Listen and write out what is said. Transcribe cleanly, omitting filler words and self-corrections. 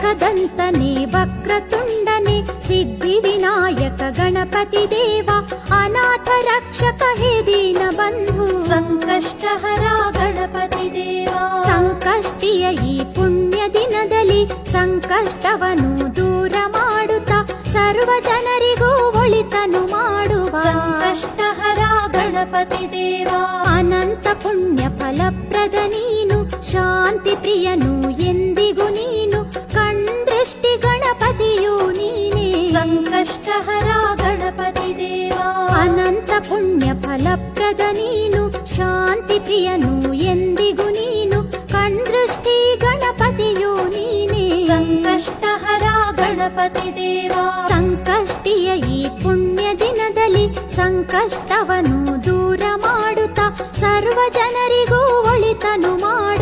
ಏಕದಂತನೇ ವಕ್ರತುಂಡನೇ ಸಿದ್ಧಿವಿನಾಯಕ ಗಣಪತಿ ದೇವ ಅನಾಥ ರಕ್ಷಕ ಹೇ ದೀನ ಬಂಧು ಸಂಕಷ್ಟಹರ ಗಣಪತಿ ದೇವ ಸಂಕಷ್ಟಿಯ ಈ ಪುಣ್ಯ ದಿನದಲ್ಲಿ ಸಂಕಷ್ಟವನ್ನು ದೂರ ಮಾಡುತ್ತಾ ಸರ್ವ ಜನರಿಗೂ ಒಳಿತನು ಮಾಡುವ ಸಂಕಷ್ಟಹರ ಗಣಪತಿ ದೇವ ಅನಂತ ಪುಣ್ಯ ಫಲಪ್ರದ ನೀನು ಶಾಂತಿ ಪ್ರಿಯನು ಎಂದಿಗೂ ನೀನು ಕಣ್ದೃಷ್ಟಿ ಗಣಪತಿಯು ನೀನೇ ಸಂಕಷ್ಟಹರ ಗಣಪತಿ ದೇವ ಅನಂತ ಪುಣ್ಯ ಫಲಪ್ರದ ನೀನು ಶಾಂತಿ ಪ್ರಿಯನು ಎಂದಿಗೂ ನೀನು ಕಣ್ದೃಷ್ಟಿ ಗಣಪತಿಯು ನೀನೇ ಸಂಕಷ್ಟಹರ ಗಣಪತಿ ದೇವ ಸಂಕಷ್ಟಿಯ ಈ ಪುಣ್ಯ ದಿನದಲ್ಲಿ ಸಂಕಷ್ಟವನ್ನು ದೂರ ಮಾಡುತ್ತಾ ಸರ್ವ ಜನರಿಗೂ ಒಳಿತನು ಮಾಡು